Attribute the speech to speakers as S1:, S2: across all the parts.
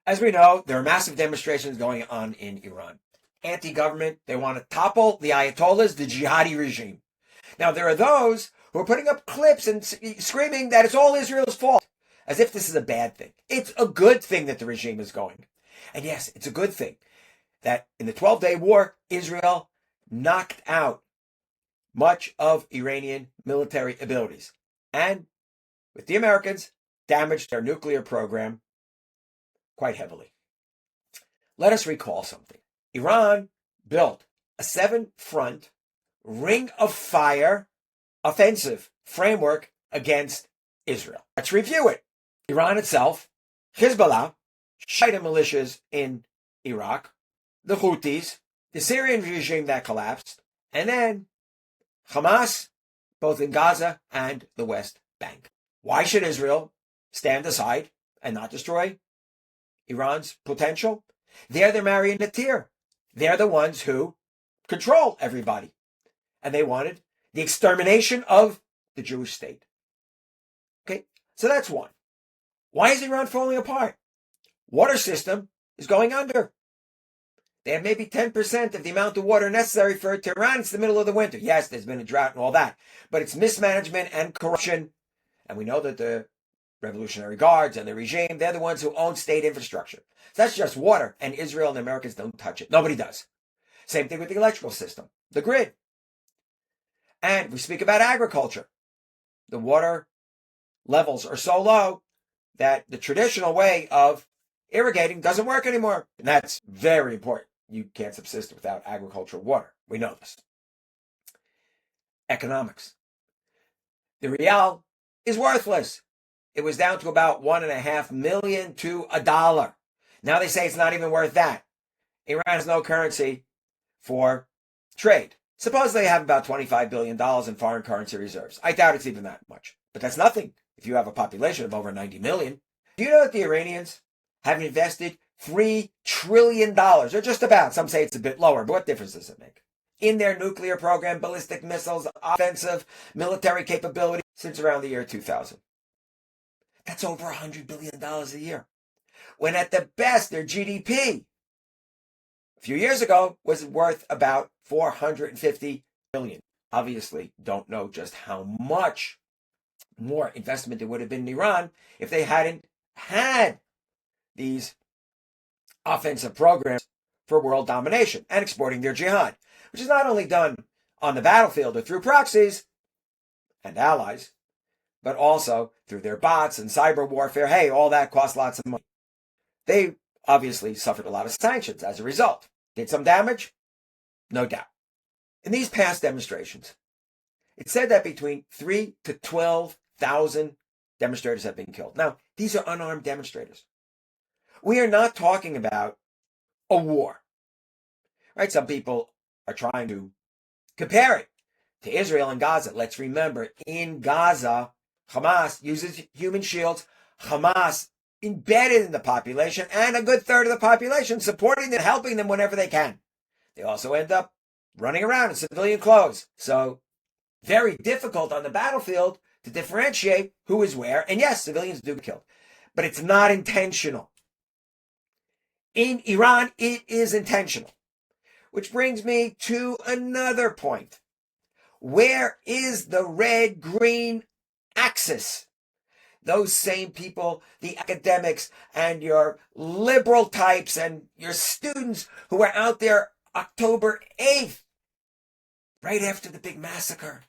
S1: As we know, there are massive demonstrations going on in Iran. Anti-government, they want to topple the Ayatollahs, the jihadi regime. Now, there are those who are putting up clips and screaming that it's all Israel's fault, as if this is a bad thing. It's a good thing that the regime is going. And yes, it's a good thing that in the 12-day war, Israel knocked out much of Iranian military abilities. And with the Americans, damaged their nuclear program quite heavily. Let us recall something. Iran built a 7-front ring of fire offensive framework against Israel. Let's review it. Iran itself, Hezbollah, Shiite militias in Iraq, the Houthis, the Syrian regime that collapsed, and then Hamas, both in Gaza and the West Bank. Why should Israel stand aside and not destroy Iran's potential? They're the marionneteer. They're the ones who control everybody. And they wanted the extermination of the Jewish state. Okay, so that's one. Why is Iran falling apart? Water system is going under. They have maybe 10% of the amount of water necessary for Tehran. It's the middle of the winter. Yes, there's been a drought and all that, but it's mismanagement and corruption. And we know that the Revolutionary Guards and the regime, they're the ones who own state infrastructure. So that's just water, and Israel and the Americans don't touch it. Nobody does. Same thing with the electrical system, the grid. And we speak about agriculture. The water levels are so low that the traditional way of irrigating doesn't work anymore. And that's very important. You can't subsist without agricultural water. We know this. Economics. The rial is worthless. It was down to about 1.5 million to $1. Now they say it's not even worth that. Iran has no currency for trade. Suppose they have about $25 billion in foreign currency reserves. I doubt it's even that much. But that's nothing if you have a population of over 90 million. Do you know that the Iranians have invested $3 trillion, or just about, some say it's a bit lower, but what difference does it make, in their nuclear program, ballistic missiles, offensive military capability since around the year 2000? That's over $100 billion a year. When at the best, their GDP a few years ago was worth about $450 billion. Obviously, don't know just how much more investment there would have been in Iran if they hadn't had these offensive programs for world domination and exporting their jihad, which is not only done on the battlefield or through proxies and allies, but also through their bots and cyber warfare. Hey, all that costs lots of money. They obviously suffered a lot of sanctions as a result. Did some damage? No doubt. In these past demonstrations, it said that between 3,000 to 12,000 demonstrators have been killed. Now, these are unarmed demonstrators. We are not talking about a war, right? Some people are trying to compare it to Israel and Gaza. Let's remember, in Gaza, Hamas uses human shields. Hamas embedded in the population, and a good third of the population supporting them, helping them whenever they can. They also end up running around in civilian clothes. So very difficult on the battlefield to differentiate who is where. And yes, civilians do get killed, but it's not intentional. In Iran, it is intentional. Which brings me to another point. Where is the red-green axis? Those same people, the academics and your liberal types and your students who were out there October 8th, right after the big massacre.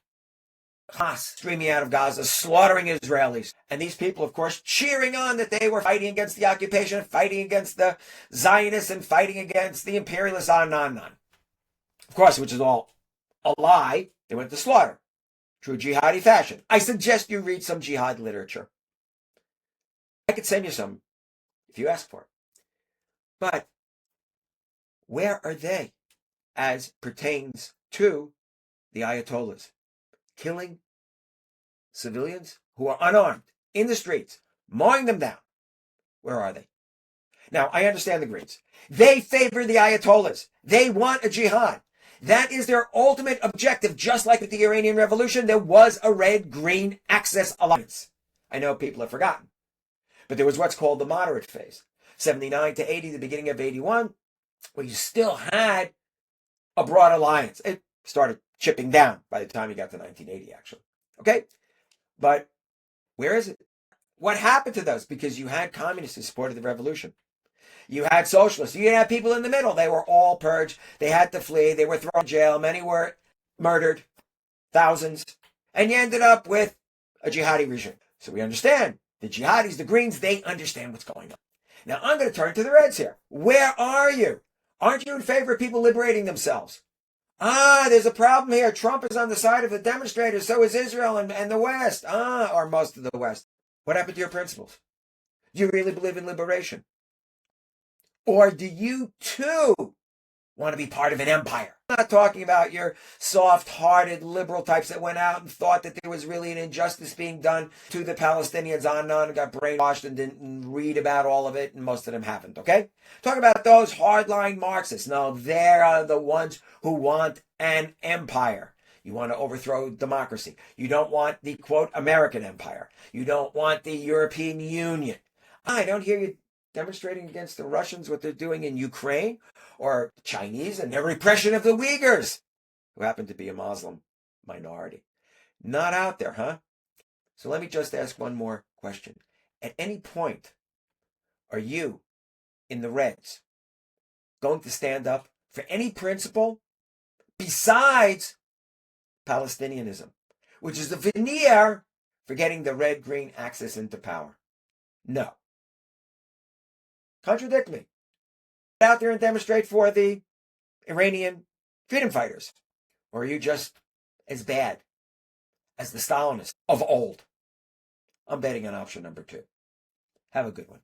S1: Hamas streaming out of Gaza, slaughtering Israelis. And these people, of course, cheering on that they were fighting against the occupation, fighting against the Zionists, and fighting against the imperialists, on and on and on. Of course, which is all a lie. They went to slaughter. True jihadi fashion. I suggest you read some jihad literature. I could send you some if you ask for it. But where are they as pertains to the Ayatollahs? Killing civilians who are unarmed in the streets, mowing them down. Where are they? Now, I understand the Greens. They favor the Ayatollahs. They want a jihad. That is their ultimate objective. Just like with the Iranian Revolution, there was a red-green axis alliance. I know people have forgotten. But there was what's called the moderate phase. 79 to 80, the beginning of 81, where you still had a broad alliance. It started chipping down by the time you got to 1980, actually. Okay? But where is it? What happened to those? Because you had communists who supported the revolution. You had socialists. You had people in the middle. They were all purged. They had to flee. They were thrown in jail. Many were murdered. Thousands. And you ended up with a jihadi regime. So we understand. The jihadis, the Greens, they understand what's going on. Now I'm going to turn to the Reds here. Where are you? Aren't you in favor of people liberating themselves? There's a problem here. Trump is on the side of the demonstrators. So is Israel and the West. Or most of the West. What happened to your principles? Do you really believe in liberation? Or do you too want to be part of an empire? I'm not talking about your soft-hearted liberal types that went out and thought that there was really an injustice being done to the Palestinians on and on and got brainwashed and didn't read about all of it, and most of them haven't, okay? Talking about those hardline Marxists. No, they're the ones who want an empire. You want to overthrow democracy. You don't want the, quote, American empire. You don't want the European Union. I don't hear you demonstrating against the Russians, what they're doing in Ukraine, or Chinese and their repression of the Uyghurs, who happen to be a Muslim minority. Not out there, huh? So let me just ask one more question. At any point, are you, in the Reds, going to stand up for any principle besides Palestinianism, which is the veneer for getting the red-green axis into power? No. Contradict me. Get out there and demonstrate for the Iranian freedom fighters. Or are you just as bad as the Stalinists of old? I'm betting on option number 2. Have a good one.